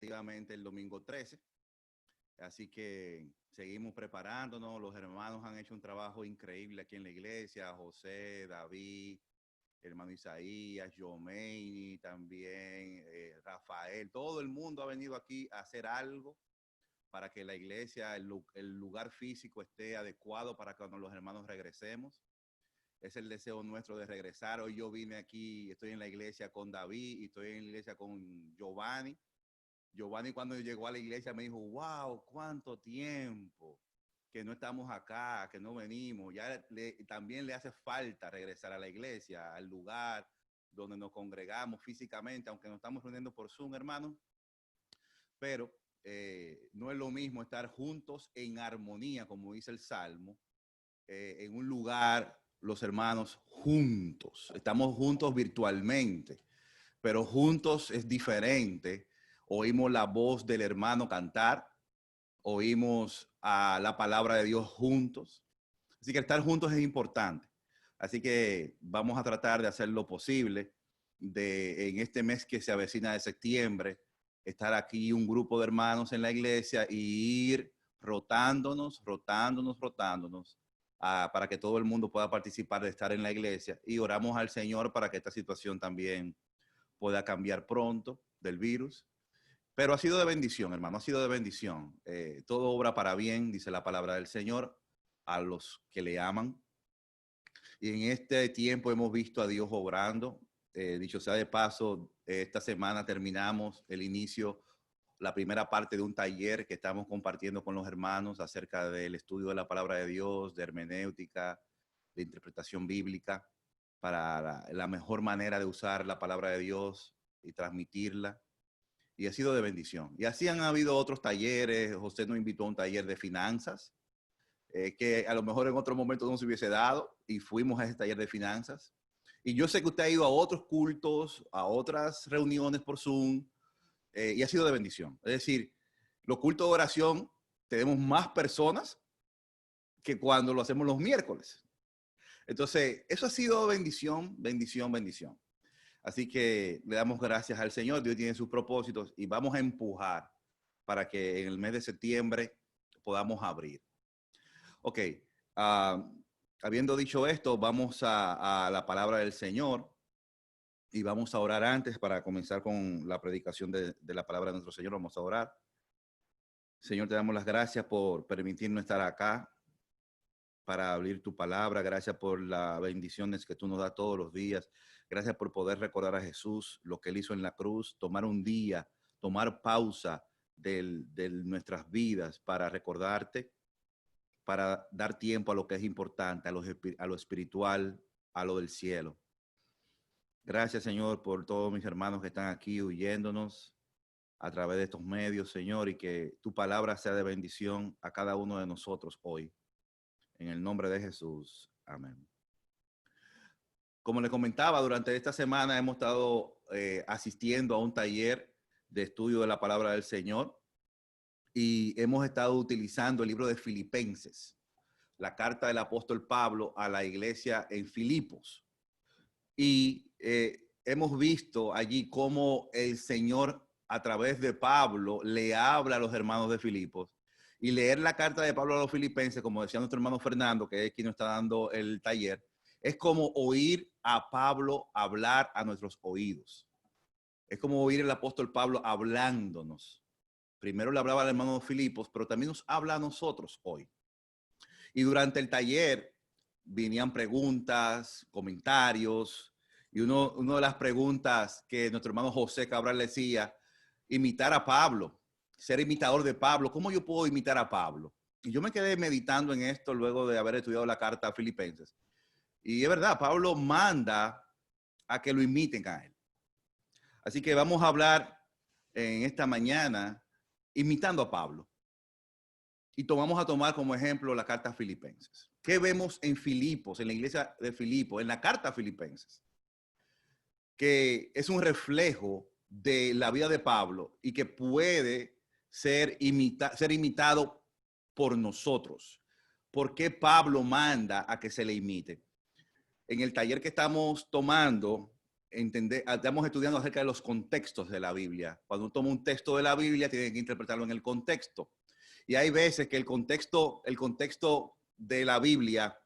tentativamente el domingo 13. Así que seguimos preparándonos. Los hermanos han hecho un trabajo increíble aquí en la iglesia. José, David, hermano Isaías, Yomeini, también Rafael. Todo el mundo ha venido aquí a hacer algo para que la iglesia, el lugar físico esté adecuado para cuando los hermanos regresemos. Es el deseo nuestro de regresar. Hoy yo vine aquí, estoy en la iglesia con David y estoy en la iglesia con Giovanni. Giovanni cuando llegó a la iglesia me dijo, wow, cuánto tiempo que no estamos acá, que no venimos. Ya también le hace falta regresar a la iglesia, al lugar donde nos congregamos físicamente, aunque nos estamos reuniendo por Zoom, hermano. Pero no es lo mismo estar juntos en armonía, como dice el Salmo, en un lugar, los hermanos juntos. Estamos juntos virtualmente, pero juntos es diferente. Oímos la voz del hermano cantar, oímos la palabra de Dios juntos. Así que estar juntos es importante. Así que vamos a tratar de hacer lo posible en este mes que se avecina de septiembre, estar aquí un grupo de hermanos en la iglesia y ir rotándonos, para que todo el mundo pueda participar de estar en la iglesia. Y oramos al Señor para que esta situación también pueda cambiar pronto del virus. Pero ha sido de bendición, hermano, ha sido de bendición. Todo obra para bien, dice la palabra del Señor, a los que le aman. Y en este tiempo hemos visto a Dios obrando. Dicho sea de paso, esta semana terminamos la primera parte de un taller que estamos compartiendo con los hermanos acerca del estudio de la palabra de Dios, de hermenéutica, de interpretación bíblica, para la mejor manera de usar la palabra de Dios y transmitirla. Y ha sido de bendición. Y así han habido otros talleres. José nos invitó a un taller de finanzas, que a lo mejor en otro momento no se hubiese dado, y fuimos a ese taller de finanzas. Y yo sé que usted ha ido a otros cultos, a otras reuniones por Zoom, y ha sido de bendición. Es decir, los cultos de oración tenemos más personas que cuando lo hacemos los miércoles. Entonces, eso ha sido bendición, bendición, bendición. Así que le damos gracias al Señor. Dios tiene sus propósitos y vamos a empujar para que en el mes de septiembre podamos abrir. Ok, habiendo dicho esto, vamos a la palabra del Señor y vamos a orar antes para comenzar con la predicación de la palabra de nuestro Señor. Vamos a orar. Señor, te damos las gracias por permitirnos estar acá para abrir tu palabra. Gracias por las bendiciones que tú nos das todos los días. Gracias por poder recordar a Jesús, lo que él hizo en la cruz, tomar un día, tomar pausa de nuestras vidas para recordarte, para dar tiempo a lo que es importante, a lo espiritual, a lo del cielo. Gracias, Señor, por todos mis hermanos que están aquí huyéndonos a través de estos medios, Señor, y que tu palabra sea de bendición a cada uno de nosotros hoy. En el nombre de Jesús. Amén. Como le comentaba, durante esta semana hemos estado asistiendo a un taller de estudio de la palabra del Señor y hemos estado utilizando el libro de Filipenses, la carta del apóstol Pablo a la iglesia en Filipos. Y hemos visto allí cómo el Señor a través de Pablo le habla a los hermanos de Filipos. Y leer la carta de Pablo a los filipenses, como decía nuestro hermano Fernando, que es quien nos está dando el taller, es como oír a Pablo hablar a nuestros oídos. Es como oír al apóstol Pablo hablándonos. Primero le hablaba al hermano Filipos, pero también nos habla a nosotros hoy. Y durante el taller venían preguntas, comentarios, y una de las preguntas que nuestro hermano José Cabral le decía, imitar a Pablo, ser imitador de Pablo. ¿Cómo yo puedo imitar a Pablo? Y yo me quedé meditando en esto luego de haber estudiado la carta a Filipenses. Y es verdad, Pablo manda a que lo imiten a él. Así que vamos a hablar en esta mañana imitando a Pablo. Y vamos a tomar como ejemplo la carta a Filipenses. ¿Qué vemos en Filipos, en la iglesia de Filipos, en la carta a Filipenses? Que es un reflejo de la vida de Pablo y que puede ser imitado por nosotros. ¿Por qué Pablo manda a que se le imite? En el taller que estamos tomando, estamos estudiando acerca de los contextos de la Biblia. Cuando uno toma un texto de la Biblia, tiene que interpretarlo en el contexto. Y hay veces que el contexto de la Biblia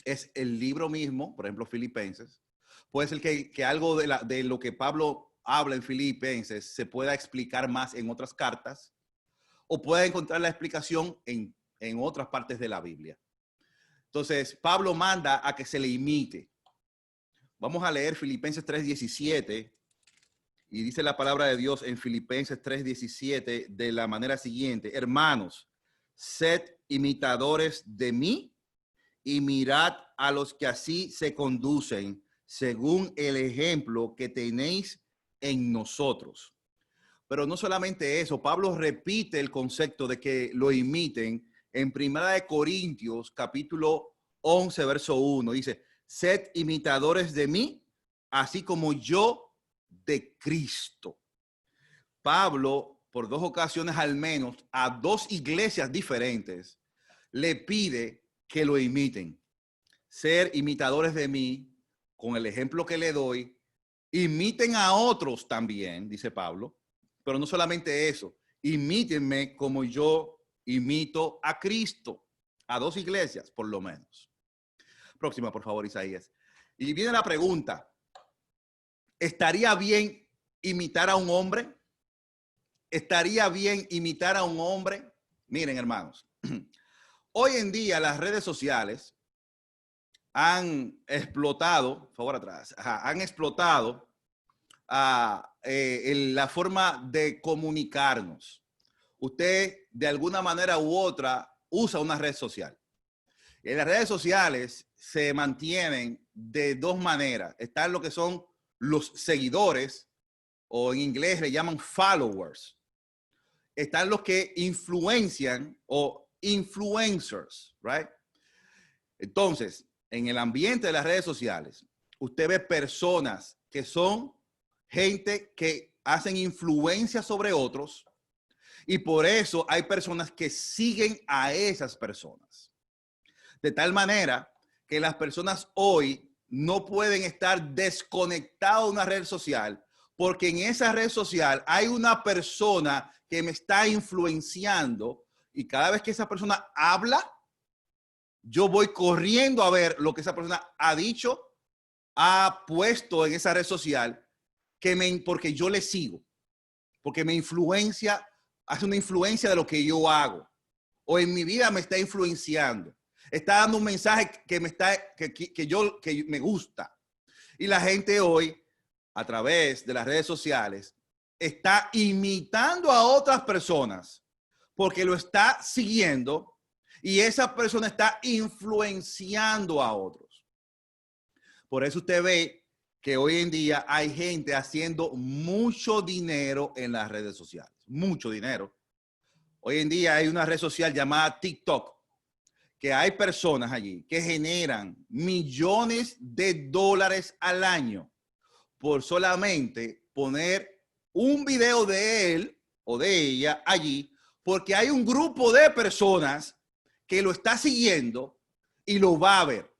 es el libro mismo, por ejemplo, Filipenses. Puede ser que algo de lo que Pablo habla en Filipenses se pueda explicar más en otras cartas, o pueda encontrar la explicación en otras partes de la Biblia. Entonces, Pablo manda a que se le imite. Vamos a leer Filipenses 3:17 y dice la palabra de Dios en Filipenses 3:17 de la manera siguiente: hermanos, sed imitadores de mí y mirad a los que así se conducen según el ejemplo que tenéis en nosotros. Pero no solamente eso, Pablo repite el concepto de que lo imiten en 1 Corintios capítulo 11, verso 1. Dice, sed imitadores de mí, así como yo de Cristo. Pablo, por 2 ocasiones al menos, a 2 iglesias diferentes, le pide que lo imiten. Ser imitadores de mí, con el ejemplo que le doy, imiten a otros también, dice Pablo. Pero no solamente eso, imítenme como yo imito a Cristo. A 2 iglesias, por lo menos. Próxima, por favor, Isaías. Y viene la pregunta, ¿estaría bien imitar a un hombre? ¿Estaría bien imitar a un hombre? Miren, hermanos, hoy en día las redes sociales han explotado, por favor atrás, han explotado la forma de comunicarnos. Usted de alguna manera u otra usa una red social. En las redes sociales se mantienen de 2 maneras. Están lo que son los seguidores, o en inglés le llaman followers. Están los que influencian o influencers, right? Entonces, en el ambiente de las redes sociales, usted ve personas que son gente que hacen influencia sobre otros, y por eso hay personas que siguen a esas personas. De tal manera que las personas hoy no pueden estar desconectadas de una red social, porque en esa red social hay una persona que me está influenciando, y cada vez que esa persona habla, yo voy corriendo a ver lo que esa persona ha dicho, ha puesto en esa red social, porque yo le sigo, porque me influencia, hace una influencia de lo que yo hago, o en mi vida me está influenciando, está dando un mensaje que me gusta. Y la gente hoy, a través de las redes sociales, está imitando a otras personas porque lo está siguiendo, y esa persona está influenciando a otros. Por eso usted ve que hoy en día hay gente haciendo mucho dinero en las redes sociales. Mucho dinero. Hoy en día hay una red social llamada TikTok, que hay personas allí que generan millones de dólares al año por solamente poner un video de él o de ella allí, porque hay un grupo de personas que lo está siguiendo y lo va a ver.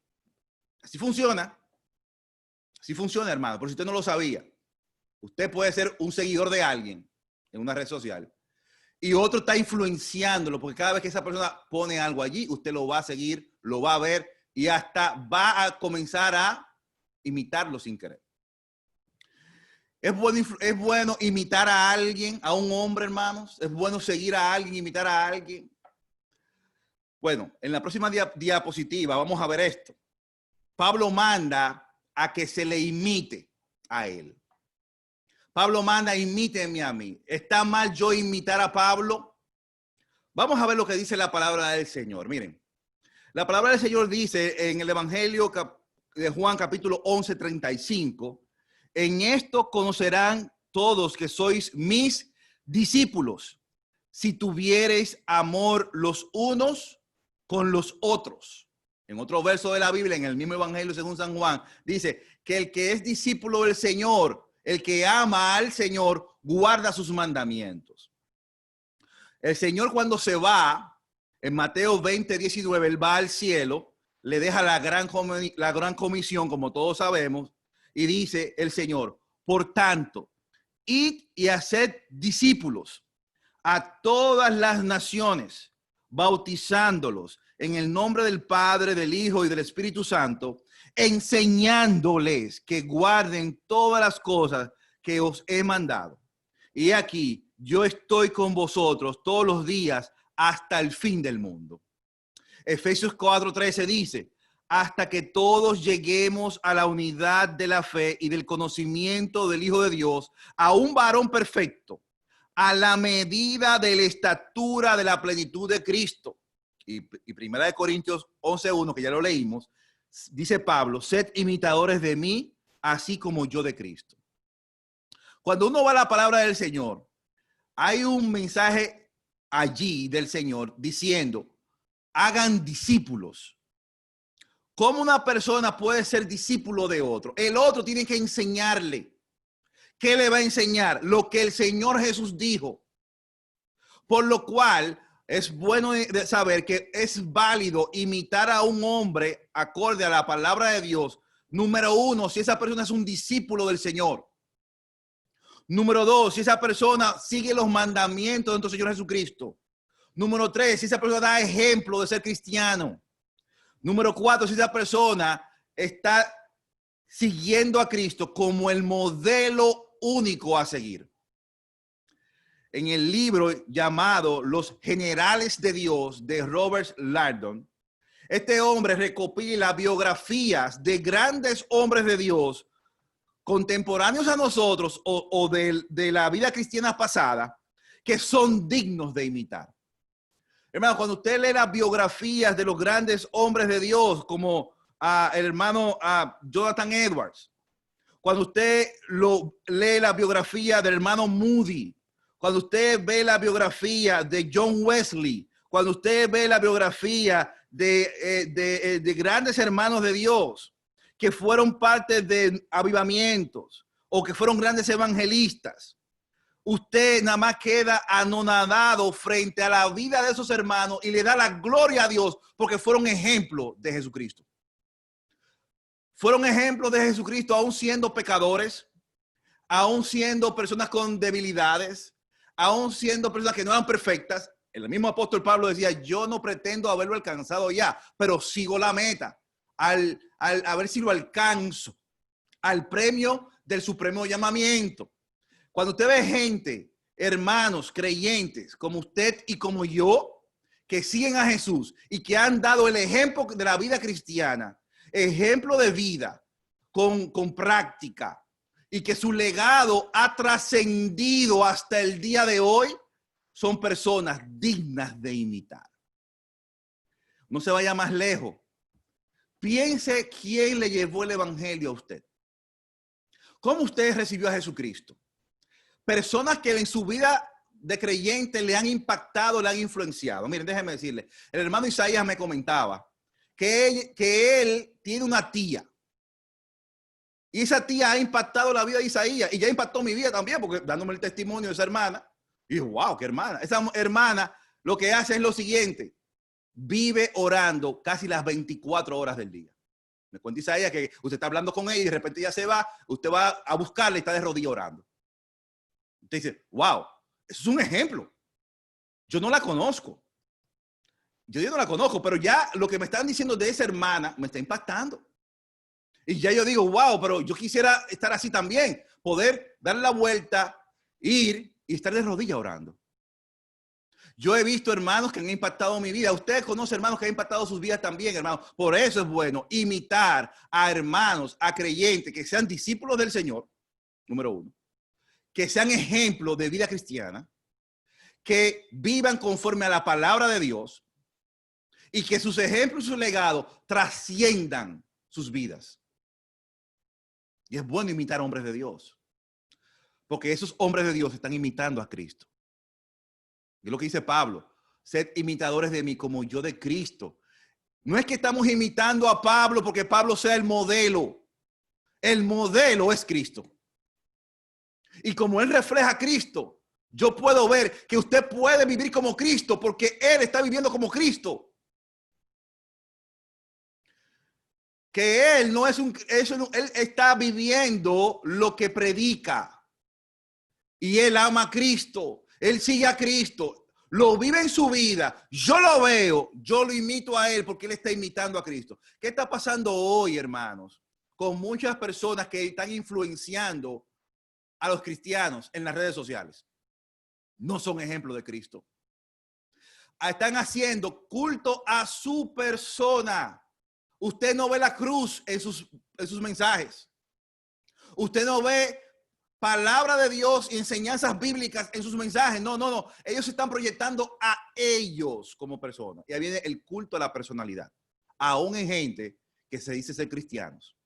Así funciona. Así funciona, hermano. Por si usted no lo sabía. Usted puede ser un seguidor de alguien en una red social y otro está influenciándolo, porque cada vez que esa persona pone algo allí, usted lo va a seguir, lo va a ver y hasta va a comenzar a imitarlo sin querer. Es bueno imitar a alguien, a un hombre, hermanos. Es bueno seguir a alguien, imitar a alguien. Bueno, en la próxima diapositiva vamos a ver esto. Pablo manda a que se le imite a él. Pablo manda, imíteme a mí. ¿Está mal yo imitar a Pablo? Vamos a ver lo que dice la palabra del Señor. Miren, la palabra del Señor dice en el Evangelio de Juan capítulo 11, 35, en esto conocerán todos que sois mis discípulos, si tuviereis amor los unos con los otros. En otro verso de la Biblia, en el mismo Evangelio según San Juan, dice que el que es discípulo del Señor, el que ama al Señor, guarda sus mandamientos. El Señor, cuando se va, en Mateo 20, 19, él va al cielo, le deja la gran comisión, como todos sabemos, Y dice el Señor, por tanto, id y haced discípulos a todas las naciones, bautizándolos en el nombre del Padre, del Hijo y del Espíritu Santo, enseñándoles que guarden todas las cosas que os he mandado. Y aquí yo estoy con vosotros todos los días hasta el fin del mundo. Efesios 4:13 dice, hasta que todos lleguemos a la unidad de la fe y del conocimiento del Hijo de Dios, a un varón perfecto, a la medida de la estatura de la plenitud de Cristo. Y Primera de Corintios 11:1, que ya lo leímos, dice Pablo, sed imitadores de mí, así como yo de Cristo. Cuando uno va a la palabra del Señor, hay un mensaje allí del Señor diciendo, hagan discípulos. ¿Cómo una persona puede ser discípulo de otro? El otro tiene que enseñarle. ¿Qué le va a enseñar? Lo que el Señor Jesús dijo. Por lo cual es bueno de saber que es válido imitar a un hombre acorde a la palabra de Dios. Número uno, si esa persona es un discípulo del Señor. Número dos, si esa persona sigue los mandamientos de nuestro Señor Jesucristo. Número tres, si esa persona da ejemplo de ser cristiano. Número cuatro, si esa persona está siguiendo a Cristo como el modelo único a seguir. En el libro llamado Los Generales de Dios de Robert Lardon, este hombre recopila biografías de grandes hombres de Dios contemporáneos a nosotros o de la vida cristiana pasada que son dignos de imitar. Hermano, cuando usted lee las biografías de los grandes hombres de Dios, como el hermano Jonathan Edwards, cuando usted lee la biografía del hermano Moody, cuando usted ve la biografía de John Wesley, cuando usted ve la biografía de grandes hermanos de Dios que fueron parte de avivamientos o que fueron grandes evangelistas, usted nada más queda anonadado frente a la vida de esos hermanos y le da la gloria a Dios porque fueron ejemplos de Jesucristo. Fueron ejemplos de Jesucristo aún siendo pecadores, aún siendo personas con debilidades, aún siendo personas que no eran perfectas. El mismo apóstol Pablo decía, yo no pretendo haberlo alcanzado ya, pero sigo la meta a ver si lo alcanzo, al premio del supremo llamamiento. Cuando usted ve gente, hermanos, creyentes, como usted y como yo, que siguen a Jesús y que han dado el ejemplo de la vida cristiana, ejemplo de vida con práctica, y que su legado ha trascendido hasta el día de hoy, son personas dignas de imitar. No se vaya más lejos. Piense quién le llevó el evangelio a usted. ¿Cómo usted recibió a Jesucristo? Personas que en su vida de creyente le han impactado, le han influenciado. Miren, déjenme decirle, el hermano Isaías me comentaba que él tiene una tía. Y esa tía ha impactado la vida de Isaías y ya impactó mi vida también, porque dándome el testimonio de esa hermana, y dije, wow, qué hermana. Esa hermana lo que hace es lo siguiente, vive orando casi las 24 horas del día. Me cuenta Isaías que usted está hablando con ella y de repente ella se va, usted va a buscarla y está de rodillas orando. Usted dice, wow, eso es un ejemplo. Yo no la conozco. Yo no la conozco, pero ya lo que me están diciendo de esa hermana me está impactando. Y ya yo digo, wow, pero yo quisiera estar así también, poder dar la vuelta, ir y estar de rodillas orando. Yo he visto hermanos que han impactado mi vida. Usted conoce hermanos que han impactado sus vidas también, hermanos. Por eso es bueno imitar a hermanos, a creyentes que sean discípulos del Señor, número uno, que sean ejemplos de vida cristiana, que vivan conforme a la palabra de Dios y que sus ejemplos y sus legados trasciendan sus vidas. Y es bueno imitar a hombres de Dios, porque esos hombres de Dios están imitando a Cristo. Y es lo que dice Pablo, sed imitadores de mí como yo de Cristo. No es que estamos imitando a Pablo porque Pablo sea el modelo es Cristo. Y como él refleja a Cristo, yo puedo ver que usted puede vivir como Cristo porque él está viviendo como Cristo. que él no es él está viviendo lo que predica. Y él ama a Cristo, él sigue a Cristo, lo vive en su vida. Yo lo veo, yo lo imito a él porque él está imitando a Cristo. ¿Qué está pasando hoy, hermanos? Con muchas personas que están influenciando a los cristianos en las redes sociales. No son ejemplos de Cristo. Están haciendo culto a su persona. Usted no ve la cruz en sus mensajes. Usted no ve palabra de Dios y enseñanzas bíblicas en sus mensajes. No, no, no. Ellos se están proyectando a ellos como personas. Y ahí viene el culto a la personalidad. Aún en gente que se dice ser cristianos.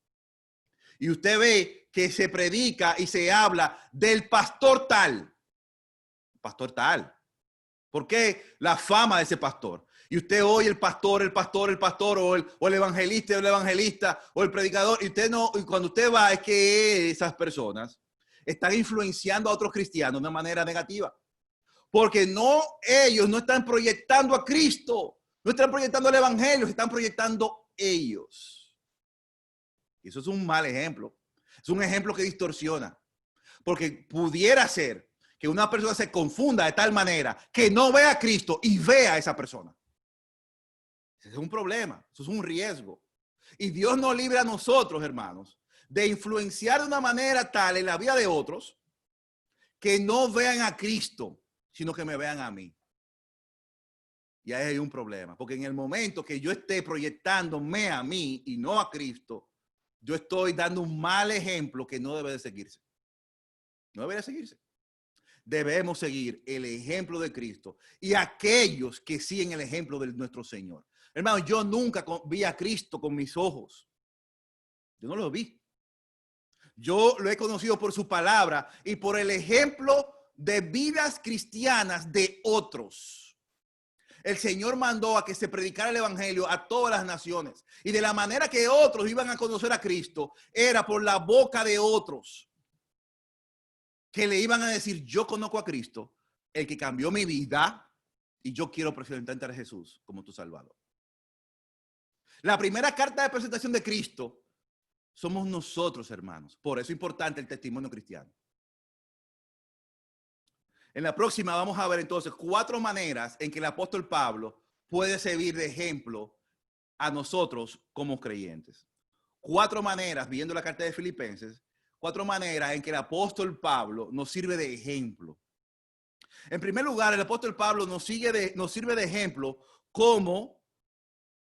Y usted ve que se predica y se habla del pastor tal. Pastor tal. ¿Por qué la fama de ese pastor? Y usted oye el pastor, o el evangelista, o el predicador, y usted no, y cuando usted va, es que esas personas están influenciando a otros cristianos de una manera negativa. Porque ellos no están proyectando a Cristo, no están proyectando el evangelio, se están proyectando ellos. Y eso es un mal ejemplo. Es un ejemplo que distorsiona. Porque pudiera ser que una persona se confunda de tal manera que no vea a Cristo y vea a esa persona. Ese es un problema, eso es un riesgo. Y Dios nos libre a nosotros, hermanos, de influenciar de una manera tal en la vida de otros que no vean a Cristo, sino que me vean a mí. Y ahí hay un problema, porque en el momento que yo esté proyectándome a mí y no a Cristo, yo estoy dando un mal ejemplo que no debe de seguirse. No debería seguirse. Debemos seguir el ejemplo de Cristo y aquellos que siguen el ejemplo de nuestro Señor. Hermano, yo nunca vi a Cristo con mis ojos. Yo no lo vi. Yo lo he conocido por su palabra y por el ejemplo de vidas cristianas de otros. El Señor mandó a que se predicara el evangelio a todas las naciones. Y de la manera que otros iban a conocer a Cristo, era por la boca de otros. Que le iban a decir, yo conozco a Cristo, el que cambió mi vida, y yo quiero presentarte a Jesús como tu Salvador. La primera carta de presentación de Cristo somos nosotros, hermanos. Por eso es importante el testimonio cristiano. En la próxima vamos a ver entonces 4 maneras en que el apóstol Pablo puede servir de ejemplo a nosotros como creyentes. 4 maneras, viendo la carta de Filipenses, 4 maneras en que el apóstol Pablo nos sirve de ejemplo. En primer lugar, el apóstol Pablo nos sirve de ejemplo como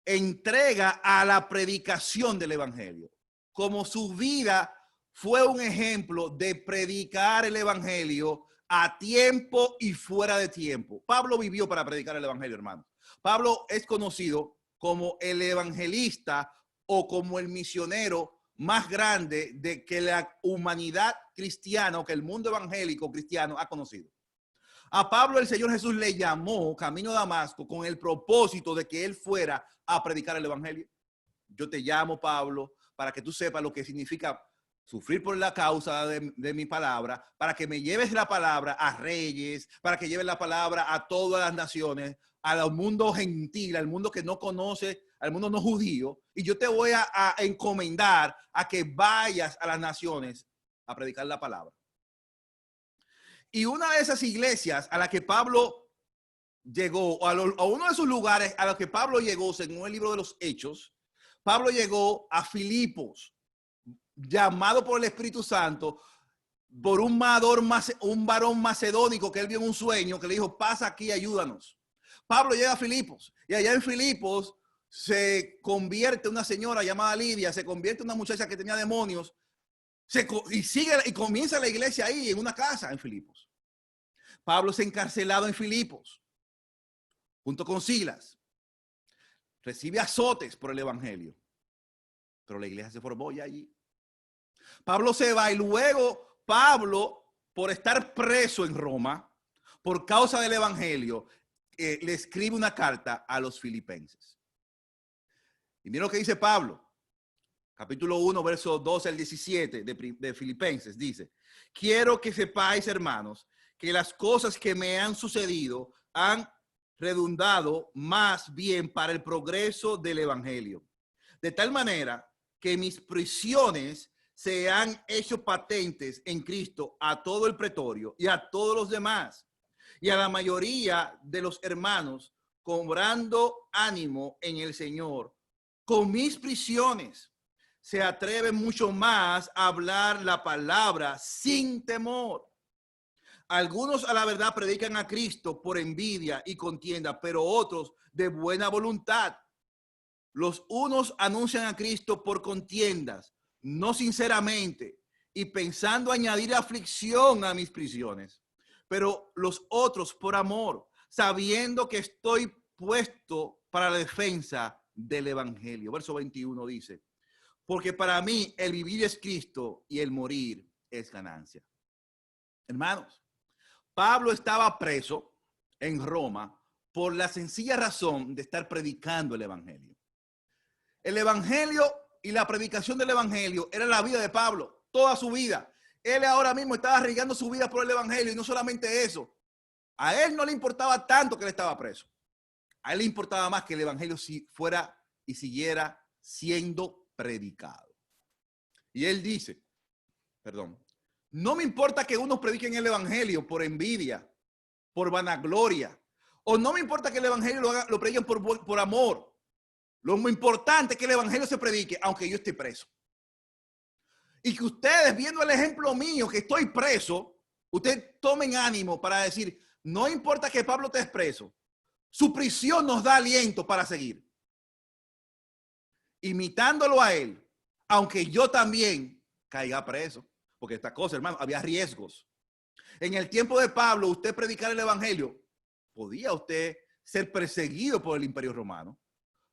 entrega a la predicación del evangelio. Como su vida fue un ejemplo de predicar el evangelio a tiempo y fuera de tiempo. Pablo vivió para predicar el evangelio, hermano. Pablo es conocido como el evangelista o como el misionero más grande de que la humanidad cristiana o que el mundo evangélico cristiano ha conocido. A Pablo el Señor Jesús le llamó camino a Damasco con el propósito de que él fuera a predicar el evangelio. Yo te llamo, Pablo, para que tú sepas lo que significa sufrir por la causa de mi palabra, para que me lleves la palabra a reyes, para que lleves la palabra a todas las naciones, al mundo gentil, al mundo que no conoce, al mundo no judío, y yo te voy a encomendar a que vayas a las naciones a predicar la palabra. Y una de esas iglesias a la que Pablo llegó, o a uno de esos lugares a los que Pablo llegó, según el libro de los Hechos, Pablo llegó a Filipos, llamado por el Espíritu Santo, por un varón macedónico que él vio en un sueño, que le dijo, pasa aquí, ayúdanos. Pablo llega a Filipos, y allá en Filipos se convierte una señora llamada Lidia, se convierte una muchacha que tenía demonios, y comienza la iglesia ahí, en una casa en Filipos. Pablo es encarcelado en Filipos, junto con Silas. Recibe azotes por el evangelio, pero la iglesia se formó ya allí. Pablo se va y luego Pablo, por estar preso en Roma, por causa del evangelio, le escribe una carta a los filipenses. Y miren lo que dice Pablo. Capítulo 1, verso 12 al 17 de Filipenses. Dice, quiero que sepáis, hermanos, que las cosas que me han sucedido han redundado más bien para el progreso del evangelio. De tal manera que mis prisiones se han hecho patentes en Cristo a todo el pretorio y a todos los demás y a la mayoría de los hermanos, cobrando ánimo en el Señor. Con mis prisiones se atreven mucho más a hablar la palabra sin temor. Algunos a la verdad predican a Cristo por envidia y contienda, pero otros de buena voluntad. Los unos anuncian a Cristo por contiendas, no sinceramente, y pensando añadir aflicción a mis prisiones, pero los otros por amor, sabiendo que estoy puesto para la defensa del evangelio. Verso 21 dice, porque para mí el vivir es Cristo y el morir es ganancia. Hermanos, Pablo estaba preso en Roma por la sencilla razón de estar predicando el evangelio. El evangelio y la predicación del evangelio era la vida de Pablo, toda su vida. Él ahora mismo estaba arriesgando su vida por el evangelio y no solamente eso. A él no le importaba tanto que él estaba preso. A él le importaba más que el evangelio fuera y siguiera siendo predicado. Y él dice, no me importa que unos prediquen el evangelio por envidia, por vanagloria, o no me importa que el evangelio lo prediquen por amor. Lo muy importante es que el evangelio se predique, aunque yo esté preso. Y que ustedes, viendo el ejemplo mío, que estoy preso, ustedes tomen ánimo para decir, no importa que Pablo esté preso, su prisión nos da aliento para seguir. Imitándolo a él, aunque yo también caiga preso. Porque esta cosa, hermano, había riesgos. En el tiempo de Pablo, usted predicar el evangelio, podía usted ser perseguido por el imperio romano,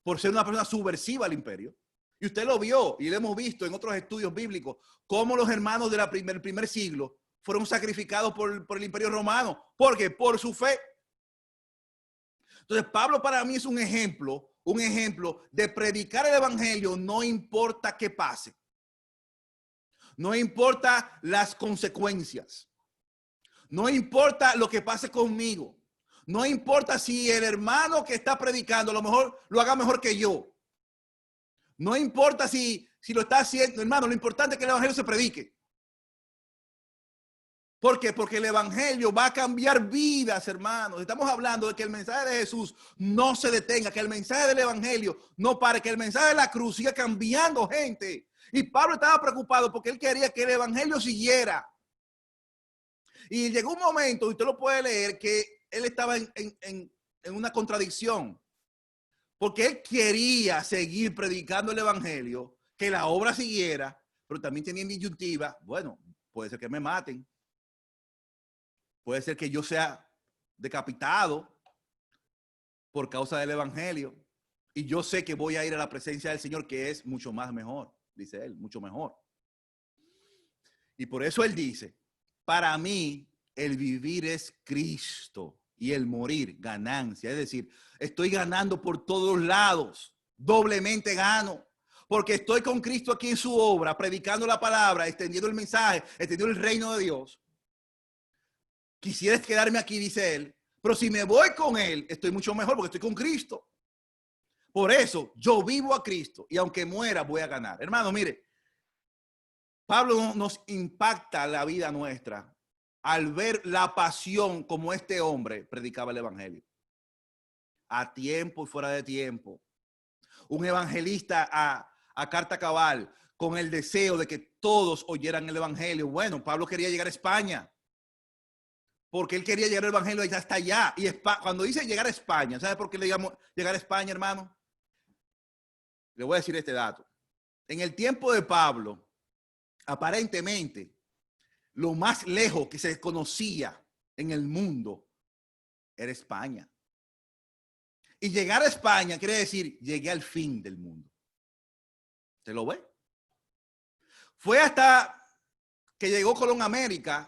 por ser una persona subversiva al imperio. Y usted lo vio y lo hemos visto en otros estudios bíblicos, cómo los hermanos del primer siglo fueron sacrificados por el imperio romano. ¿Por qué? Por su fe. Entonces, Pablo para mí es un ejemplo de predicar el evangelio, no importa qué pase. No importa las consecuencias. No importa lo que pase conmigo. No importa si el hermano que está predicando a lo mejor lo haga mejor que yo. No importa si lo está haciendo, hermano, lo importante es que el evangelio se predique. ¿Por qué? Porque el evangelio va a cambiar vidas, hermanos. Estamos hablando de que el mensaje de Jesús no se detenga, que el mensaje del evangelio no pare, que el mensaje de la cruz siga cambiando gente. Y Pablo estaba preocupado porque él quería que el evangelio siguiera. Y llegó un momento, y usted lo puede leer, que él estaba en una contradicción. Porque él quería seguir predicando el evangelio, que la obra siguiera, pero también tenía disyuntiva. Bueno, puede ser que me maten. Puede ser que yo sea decapitado por causa del evangelio. Y yo sé que voy a ir a la presencia del Señor, que es mucho más mejor, dice él, mucho mejor. Y por eso él dice, para mí el vivir es Cristo y el morir ganancia. Es decir, estoy ganando por todos lados, doblemente gano. Porque estoy con Cristo aquí en su obra, predicando la palabra, extendiendo el mensaje, extendiendo el reino de Dios. Quisieras quedarme aquí, dice él, pero si me voy con él, estoy mucho mejor porque estoy con Cristo. Por eso yo vivo a Cristo y aunque muera voy a ganar. Hermano, mire, Pablo nos impacta la vida nuestra al ver la pasión como este hombre predicaba el evangelio. A tiempo y fuera de tiempo. Un evangelista a carta cabal con el deseo de que todos oyeran el evangelio. Bueno, Pablo quería llegar a España. Porque él quería llegar al evangelio hasta allá. Y cuando dice llegar a España, ¿sabe por qué le digamos llegar a España, hermano? Le voy a decir este dato. En el tiempo de Pablo, aparentemente, lo más lejos que se conocía en el mundo era España. Y llegar a España quiere decir, llegué al fin del mundo. ¿Se lo ve? Fue hasta que llegó Colón a América,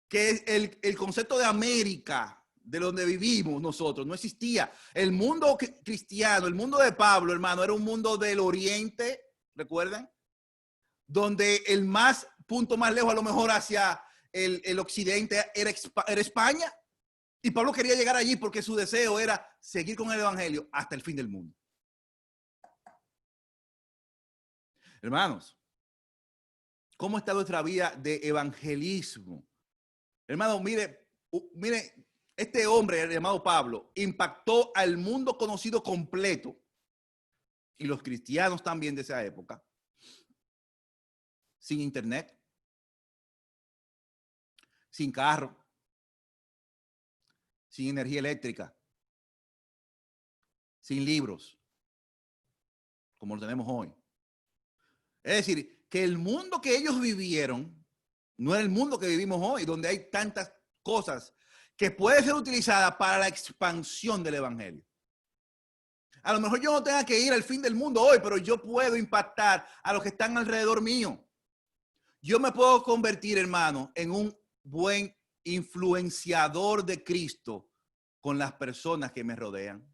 que el concepto de América, de donde vivimos nosotros, no existía. El mundo cristiano, el mundo de Pablo, hermano, era un mundo del oriente, ¿recuerdan? Donde el punto más lejos, a lo mejor hacia el occidente, era España. Y Pablo quería llegar allí porque su deseo era seguir con el evangelio hasta el fin del mundo. Hermanos, ¿cómo está nuestra vida de evangelismo? Hermano, mire, este hombre llamado Pablo impactó al mundo conocido completo y los cristianos también de esa época, sin internet, sin carro, sin energía eléctrica, sin libros, como lo tenemos hoy. Es decir, que el mundo que ellos vivieron no es el mundo que vivimos hoy, donde hay tantas cosas que pueden ser utilizadas para la expansión del evangelio. A lo mejor yo no tenga que ir al fin del mundo hoy, pero yo puedo impactar a los que están alrededor mío. Yo me puedo convertir, hermano, en un buen influenciador de Cristo con las personas que me rodean.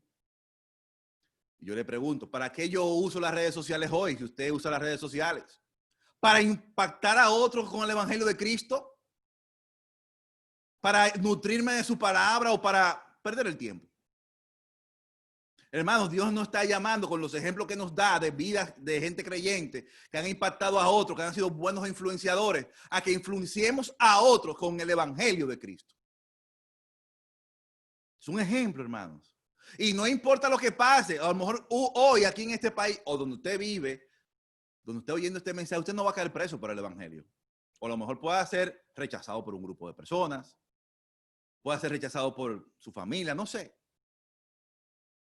Yo le pregunto, ¿para qué yo uso las redes sociales hoy? Si usted usa las redes sociales, ¿para impactar a otros con el evangelio de Cristo? ¿Para nutrirme de su palabra o para perder el tiempo? Hermanos, Dios nos está llamando con los ejemplos que nos da de vidas de gente creyente que han impactado a otros, que han sido buenos influenciadores, a que influenciemos a otros con el evangelio de Cristo. Es un ejemplo, hermanos. Y no importa lo que pase, a lo mejor hoy aquí en este país o donde usted vive, donde usted oyendo este mensaje, usted no va a caer preso por el evangelio. O a lo mejor pueda ser rechazado por un grupo de personas, pueda ser rechazado por su familia, no sé,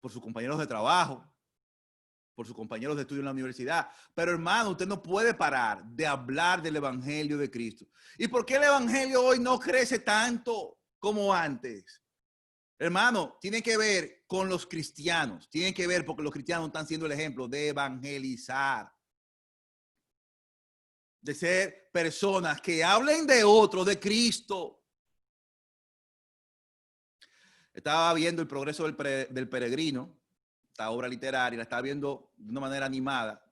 por sus compañeros de trabajo, por sus compañeros de estudio en la universidad. Pero hermano, usted no puede parar de hablar del evangelio de Cristo. ¿Y por qué el evangelio hoy no crece tanto como antes? Hermano, tiene que ver con los cristianos, tiene que ver porque los cristianos están siendo el ejemplo de evangelizar, de ser personas que hablen de otros, de Cristo. Estaba viendo El progreso del peregrino, esta obra literaria, la estaba viendo de una manera animada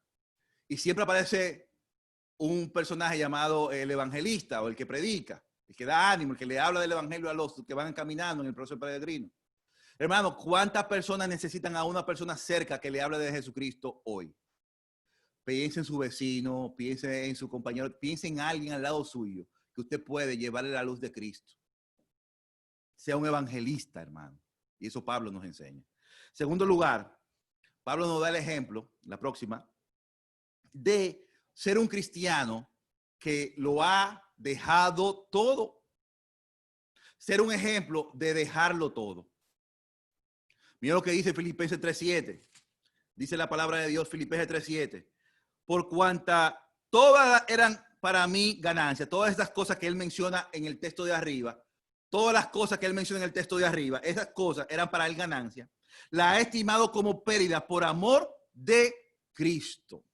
y siempre aparece un personaje llamado el evangelista o el que predica, el que da ánimo, el que le habla del evangelio a los que van caminando en el proceso peregrino. Hermano, ¿cuántas personas necesitan a una persona cerca que le hable de Jesucristo hoy? Piense en su vecino, piense en su compañero, piense en alguien al lado suyo que usted puede llevarle la luz de Cristo. Sea un evangelista, hermano. Y eso Pablo nos enseña. Segundo lugar, Pablo nos da el ejemplo, la próxima, de ser un cristiano que lo ha dejado todo. Ser un ejemplo de dejarlo todo. Mira lo que dice Filipenses 3:7. Dice la palabra de Dios, Filipenses 3:7. Por cuanta todas eran para mí ganancia, todas estas cosas que él menciona en el texto de arriba, todas las cosas que él menciona en el texto de arriba, esas cosas eran para él ganancia. La he estimado como pérdida por amor de Cristo.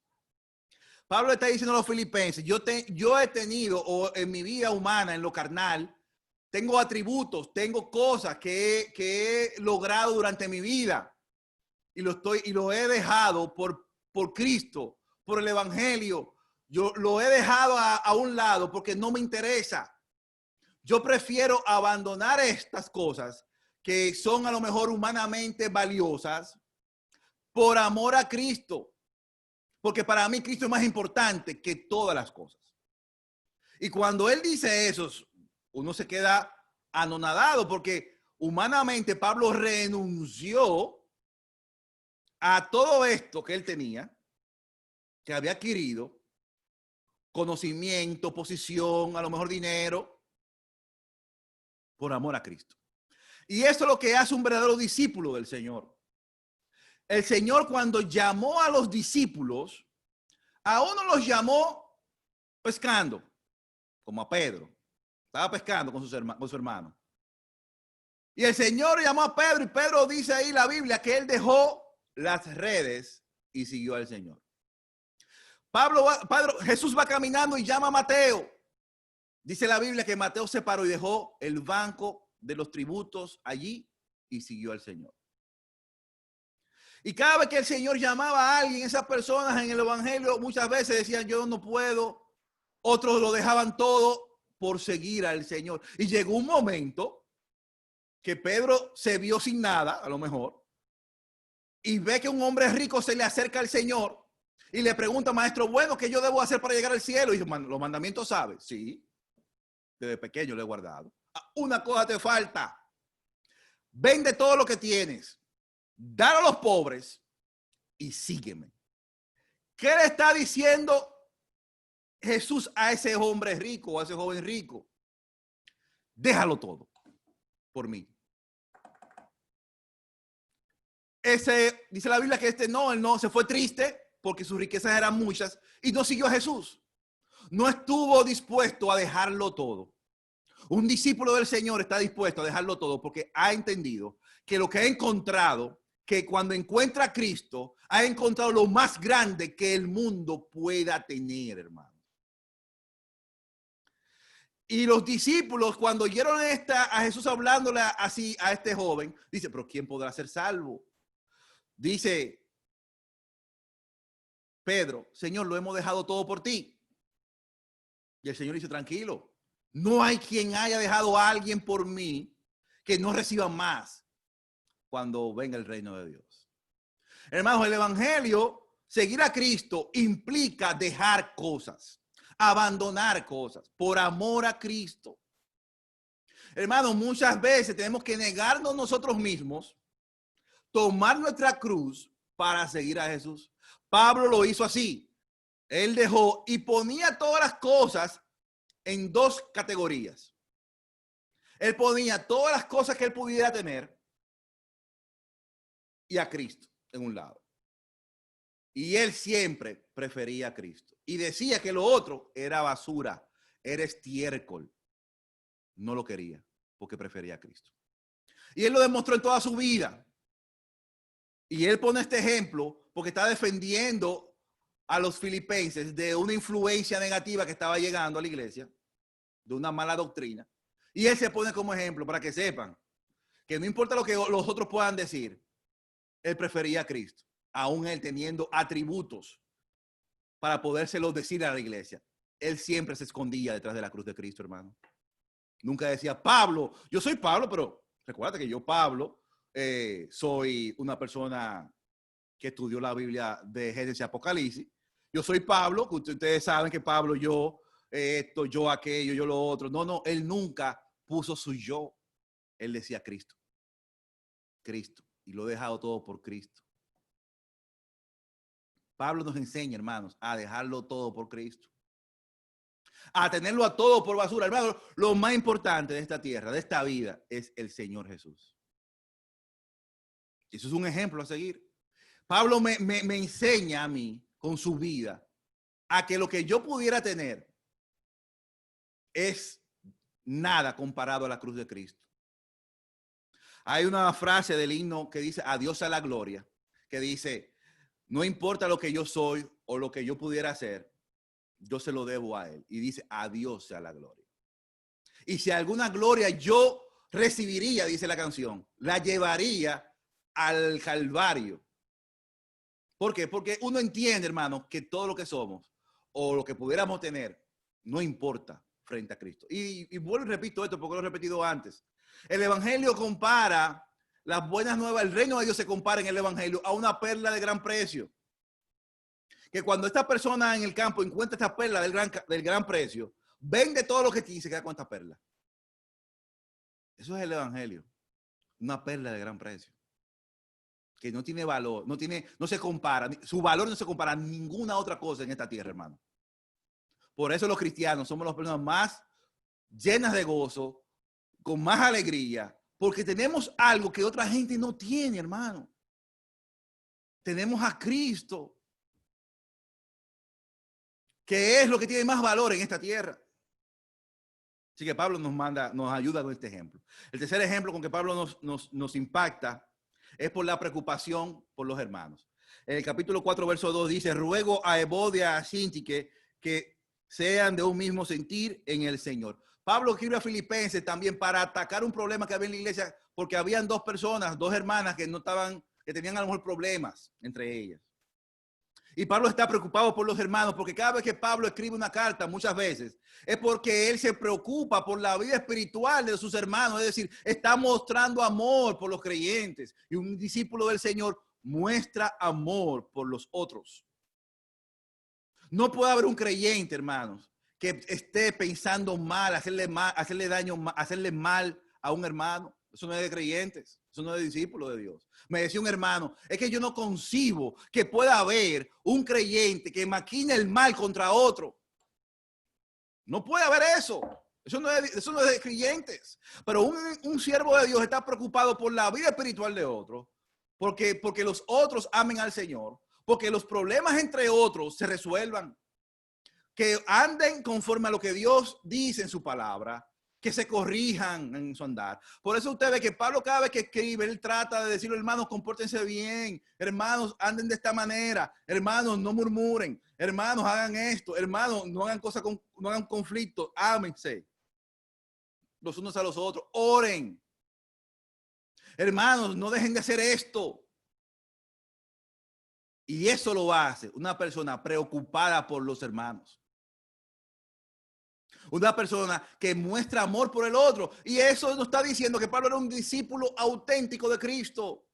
Pablo está diciendo a los filipenses, yo he tenido, o en mi vida humana, en lo carnal, tengo atributos, tengo cosas que he logrado durante mi vida y lo he dejado por Cristo, por el evangelio. Yo lo he dejado a un lado porque no me interesa. Yo prefiero abandonar estas cosas que son a lo mejor humanamente valiosas por amor a Cristo. Porque para mí Cristo es más importante que todas las cosas. Y cuando él dice eso, uno se queda anonadado porque humanamente Pablo renunció a todo esto que él tenía, que había adquirido, conocimiento, posición, a lo mejor dinero, por amor a Cristo. Y eso es lo que hace un verdadero discípulo del Señor. El Señor, cuando llamó a los discípulos, a uno los llamó pescando, como a Pedro. Estaba pescando con su hermano. Y el Señor llamó a Pedro y Pedro dice ahí en la Biblia que él dejó las redes y siguió al Señor. Jesús va caminando y llama a Mateo. Dice la Biblia que Mateo se paró y dejó el banco de los tributos allí y siguió al Señor. Y cada vez que el Señor llamaba a alguien, esas personas en el evangelio muchas veces decían, yo no puedo. Otros lo dejaban todo por seguir al Señor. Y llegó un momento que Pedro se vio sin nada, a lo mejor, y ve que un hombre rico se le acerca al Señor Y le pregunta, maestro, bueno, ¿qué yo debo hacer para llegar al cielo? Y dice, ¿los mandamientos sabes? Sí, desde pequeño lo he guardado. Una cosa te falta. Vende todo lo que tienes, dalo a los pobres y sígueme. ¿Qué le está diciendo Jesús a ese hombre rico o a ese joven rico? Déjalo todo por mí. Dice la Biblia que él no, se fue triste porque sus riquezas eran muchas y no siguió a Jesús. No estuvo dispuesto a dejarlo todo. Un discípulo del Señor está dispuesto a dejarlo todo porque ha entendido que lo que ha encontrado, que cuando encuentra a Cristo, ha encontrado lo más grande que el mundo pueda tener, hermano. Y los discípulos, cuando oyeron a Jesús hablándole así a este joven, dice, pero ¿quién podrá ser salvo? Dice Pedro, Señor, lo hemos dejado todo por ti. Y el Señor dice, tranquilo, no hay quien haya dejado a alguien por mí que no reciba más cuando venga el reino de Dios. Hermanos, el evangelio, seguir a Cristo implica dejar cosas, abandonar cosas por amor a Cristo. Hermanos, muchas veces tenemos que negarnos nosotros mismos, tomar nuestra cruz para seguir a Jesús. Pablo lo hizo así. Él dejó y ponía todas las cosas en dos categorías. Él ponía todas las cosas que él pudiera tener y a Cristo en un lado. Y él siempre prefería a Cristo. Y decía que lo otro era basura, era estiércol. No lo quería porque prefería a Cristo. Y él lo demostró en toda su vida. Y él pone este ejemplo porque está defendiendo a los filipenses de una influencia negativa que estaba llegando a la iglesia, de una mala doctrina. Y él se pone como ejemplo para que sepan que no importa lo que los otros puedan decir, él prefería a Cristo, aún él teniendo atributos para podérselo decir a la iglesia. Él siempre se escondía detrás de la cruz de Cristo, hermano. Nunca decía, Pablo, yo soy Pablo, pero recuerda que yo, Pablo, soy una persona que estudió la Biblia de Génesis y Apocalipsis. Yo soy Pablo, que ustedes saben que Pablo, yo esto, yo aquello, yo lo otro. No, él nunca puso su yo. Él decía Cristo. Cristo. Y lo he dejado todo por Cristo. Pablo nos enseña, hermanos, a dejarlo todo por Cristo. A tenerlo a todo por basura. Hermanos, lo más importante de esta tierra, de esta vida, es el Señor Jesús. Eso es un ejemplo a seguir. Pablo me enseña a mí, con su vida, a que lo que yo pudiera tener es nada comparado a la cruz de Cristo. Hay una frase del himno que dice, a Dios a la gloria, que dice, no importa lo que yo soy o lo que yo pudiera hacer, yo se lo debo a Él. Y dice, a Dios sea la gloria. Y si alguna gloria yo recibiría, dice la canción, la llevaría al Calvario. ¿Por qué? Porque uno entiende, hermano, que todo lo que somos o lo que pudiéramos tener no importa frente a Cristo. Y vuelvo y repito esto porque lo he repetido antes. El evangelio compara las buenas nuevas, el reino de Dios se compara en el evangelio a una perla de gran precio. Que cuando esta persona en el campo encuentra esta perla del gran precio, vende todo lo que tiene y se queda con esta perla. Eso es el evangelio. Una perla de gran precio. Que no tiene valor, no se compara, su valor no se compara a ninguna otra cosa en esta tierra, hermano. Por eso los cristianos somos las personas más llenas de gozo, con más alegría, porque tenemos algo que otra gente no tiene, hermano. Tenemos a Cristo, que es lo que tiene más valor en esta tierra. Así que Pablo nos ayuda con este ejemplo. El tercer ejemplo con que Pablo nos impacta es por la preocupación por los hermanos. En el capítulo 4, verso 2 dice, ruego a Evodia, a Sintique, que sean de un mismo sentir en el Señor. Pablo escribe a Filipenses también para atacar un problema que había en la iglesia, porque habían dos personas, dos hermanas que que tenían a lo mejor problemas entre ellas. Y Pablo está preocupado por los hermanos, porque cada vez que Pablo escribe una carta, muchas veces, es porque él se preocupa por la vida espiritual de sus hermanos. Es decir, está mostrando amor por los creyentes. Y un discípulo del Señor muestra amor por los otros. No puede haber un creyente, hermanos, que esté pensando mal, hacerle daño, hacerle mal a un hermano. Eso no es de creyentes, eso no es de discípulos de Dios. Me decía un hermano, es que yo no concibo que pueda haber un creyente que maquine el mal contra otro. No puede haber eso. Eso no es de creyentes. Pero un siervo de Dios está preocupado por la vida espiritual de otro, porque los otros amen al Señor, porque los problemas entre otros se resuelvan, que anden conforme a lo que Dios dice en su palabra, que se corrijan en su andar. Por eso usted ve que Pablo cada vez que escribe, él trata de decirle, hermanos, compórtense bien, hermanos, anden de esta manera, hermanos, no murmuren, hermanos, hagan esto, hermanos, no hagan cosas, no hagan conflictos, ámense los unos a los otros, oren. Hermanos, no dejen de hacer esto. Y eso lo hace una persona preocupada por los hermanos. Una persona que muestra amor por el otro. Y eso nos está diciendo que Pablo era un discípulo auténtico de Cristo.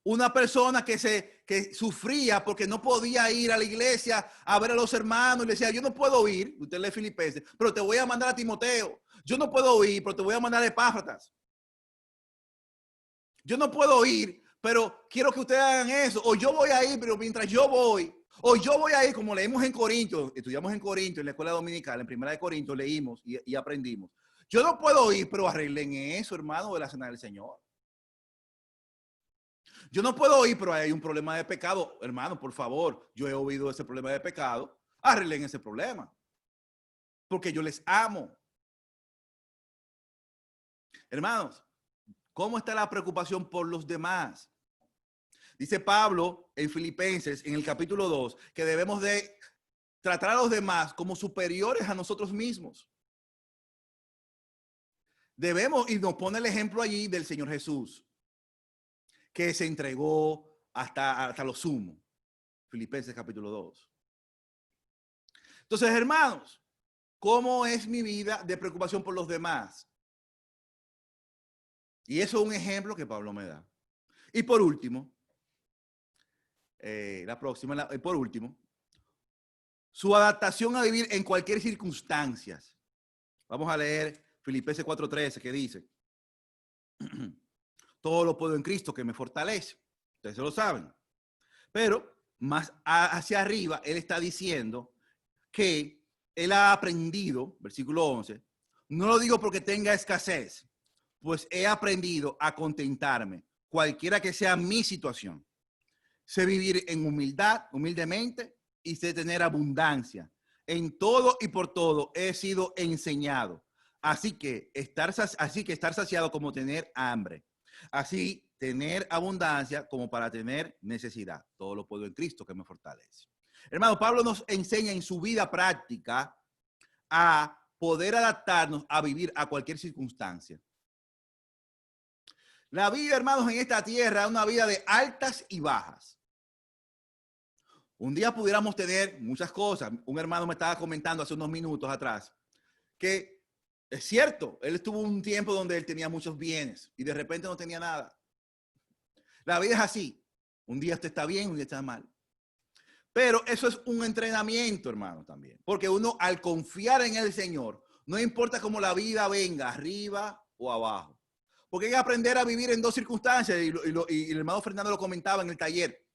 Una persona que sufría porque no podía ir a la iglesia a ver a los hermanos. Y le decía, yo no puedo ir, usted lee Filipenses, pero te voy a mandar a Timoteo. Yo no puedo ir, pero te voy a mandar a Epáfratas. Yo no puedo ir, pero quiero que ustedes hagan eso. O yo voy a ir, pero mientras yo voy, o yo voy a ir, como leímos en Corintios, estudiamos en Corintios, en la escuela dominical, en Primera de Corintios, leímos y aprendimos. Yo no puedo ir, pero arreglen eso, hermano, de la cena del Señor. Yo no puedo ir, pero hay un problema de pecado. Hermano, por favor, yo he oído ese problema de pecado. Arreglen ese problema. Porque yo les amo. Hermanos, ¿cómo está la preocupación por los demás? Dice Pablo en Filipenses, en el capítulo 2, que debemos de tratar a los demás como superiores a nosotros mismos. Debemos, y nos pone el ejemplo allí del Señor Jesús, que se entregó hasta lo sumo. Filipenses capítulo 2. Entonces, hermanos, ¿cómo es mi vida de preocupación por los demás? Y eso es un ejemplo que Pablo me da. Y por último, por último, su adaptación a vivir en cualquier circunstancia. Vamos a leer Filipenses 4:13, que dice, todo lo puedo en Cristo que me fortalece. Ustedes lo saben. Pero más hacia arriba, él está diciendo que él ha aprendido, versículo 11, no lo digo porque tenga escasez, pues he aprendido a contentarme, cualquiera que sea mi situación. Sé vivir en humildad, humildemente, y sé tener abundancia. En todo y por todo he sido enseñado. Así que estar saciado como tener hambre. Así tener abundancia como para tener necesidad. Todo lo puedo en Cristo que me fortalece. Hermano, Pablo nos enseña en su vida práctica a poder adaptarnos a vivir a cualquier circunstancia. La vida, hermanos, en esta tierra es una vida de altas y bajas. Un día pudiéramos tener muchas cosas. Un hermano me estaba comentando hace unos minutos atrás que es cierto, él estuvo un tiempo donde él tenía muchos bienes y de repente no tenía nada. La vida es así. Un día usted está bien, un día está mal. Pero eso es un entrenamiento, hermano, también. Porque uno, al confiar en el Señor, no importa cómo la vida venga, arriba o abajo. Porque hay que aprender a vivir en dos circunstancias. Y el hermano Fernando lo comentaba en el taller.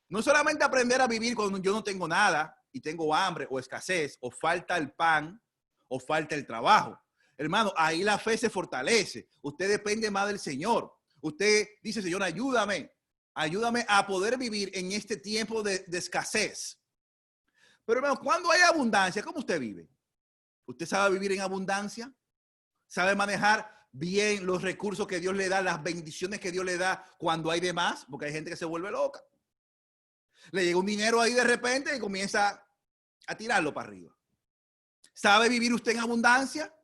No solamente aprender a vivir cuando yo no tengo nada y tengo hambre o escasez o falta el pan o falta el trabajo. Hermano, ahí la fe se fortalece. Usted depende más del Señor. Usted dice, Señor, ayúdame a poder vivir en este tiempo de escasez. Pero hermano, cuando hay abundancia, ¿cómo usted vive? ¿Usted sabe vivir en abundancia? ¿Sabe manejar bien los recursos que Dios le da, las bendiciones que Dios le da cuando hay de más? Porque hay gente que se vuelve loca. Le llega un dinero ahí de repente y comienza a tirarlo para arriba. ¿Sabe vivir usted en abundancia?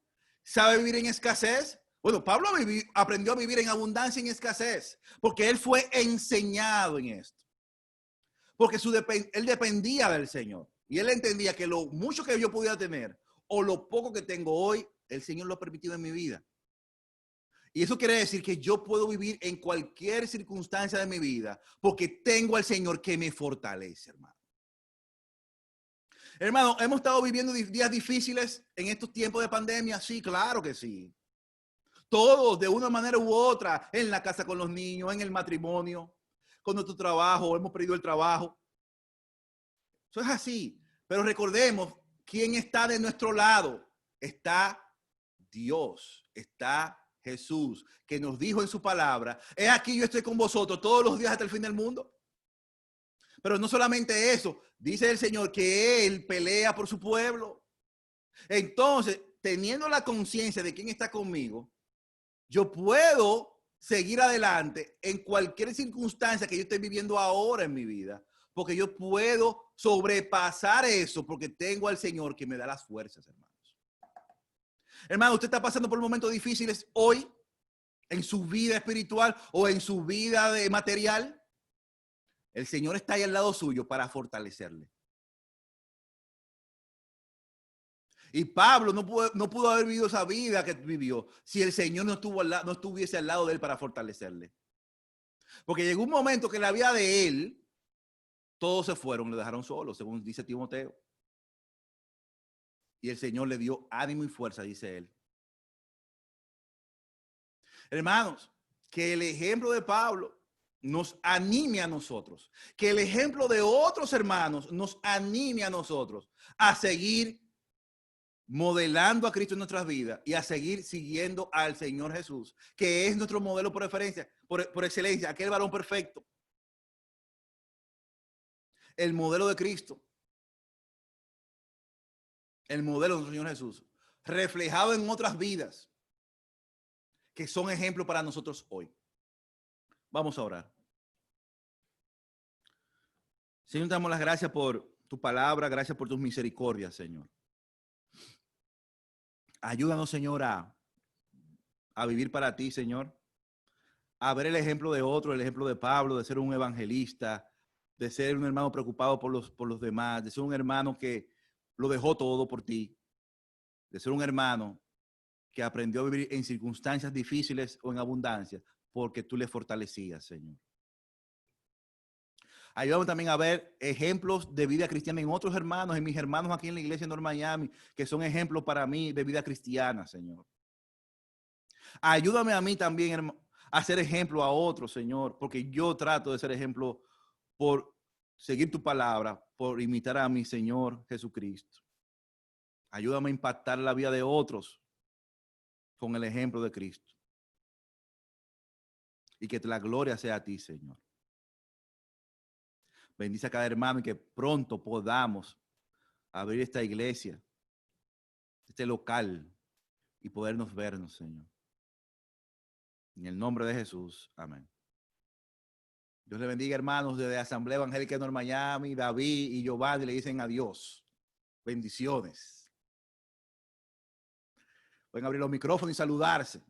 ¿Sabe vivir en escasez? Bueno, Pablo aprendió a vivir en abundancia y en escasez porque él fue enseñado en esto. Porque él dependía del Señor y él entendía que lo mucho que yo pudiera tener o lo poco que tengo hoy, el Señor lo ha permitido en mi vida. Y eso quiere decir que yo puedo vivir en cualquier circunstancia de mi vida porque tengo al Señor que me fortalece, hermano. Hermano, ¿hemos estado viviendo días difíciles en estos tiempos de pandemia? Sí, claro que sí. Todos, de una manera u otra, en la casa con los niños, en el matrimonio, con nuestro trabajo, hemos perdido el trabajo. Eso es así. Pero recordemos, ¿quién está de nuestro lado? Está Dios, está Jesús, que nos dijo en su palabra, he aquí yo estoy con vosotros todos los días hasta el fin del mundo. Pero no solamente eso, dice el Señor que Él pelea por su pueblo. Entonces, teniendo la conciencia de quién está conmigo, yo puedo seguir adelante en cualquier circunstancia que yo esté viviendo ahora en mi vida, porque yo puedo sobrepasar eso porque tengo al Señor que me da las fuerzas, hermanos. Hermano, usted está pasando por momentos difíciles hoy en su vida espiritual o en su vida de material. El Señor está ahí al lado suyo para fortalecerle. Y Pablo no pudo haber vivido esa vida que vivió si el Señor no estuviese al lado de él para fortalecerle. Porque llegó un momento que en la vida de él, todos se fueron, le dejaron solo, según dice Timoteo. Y el Señor le dio ánimo y fuerza, dice él. Hermanos, que el ejemplo de Pablo nos anime a nosotros, que el ejemplo de otros hermanos nos anime a nosotros a seguir modelando a Cristo en nuestras vidas y a seguir siguiendo al Señor Jesús, que es nuestro modelo por referencia, por excelencia, aquel varón perfecto, el modelo de Cristo, el modelo de nuestro Señor Jesús, reflejado en otras vidas que son ejemplos para nosotros hoy. Vamos a orar. Señor, te damos las gracias por tu palabra, gracias por tus misericordias, Señor. Ayúdanos, Señor, a vivir para ti, Señor. A ver el ejemplo de otro, el ejemplo de Pablo, de ser un evangelista, de ser un hermano preocupado por los demás, de ser un hermano que lo dejó todo por ti, de ser un hermano que aprendió a vivir en circunstancias difíciles o en abundancia, porque tú le fortalecías, Señor. Ayúdame también a ver ejemplos de vida cristiana en otros hermanos, en mis hermanos aquí en la iglesia de North Miami, que son ejemplos para mí de vida cristiana, Señor. Ayúdame a mí también a ser ejemplo a otros, Señor, porque yo trato de ser ejemplo por seguir tu palabra, por imitar a mi Señor Jesucristo. Ayúdame a impactar la vida de otros con el ejemplo de Cristo. Y que la gloria sea a ti, Señor. Bendice a cada hermano y que pronto podamos abrir esta iglesia, este local y podernos vernos, Señor. En el nombre de Jesús. Amén. Dios le bendiga, hermanos, desde Asamblea Evangélica de North Miami. David y Giovanni le dicen adiós. Bendiciones. Pueden abrir los micrófonos y saludarse.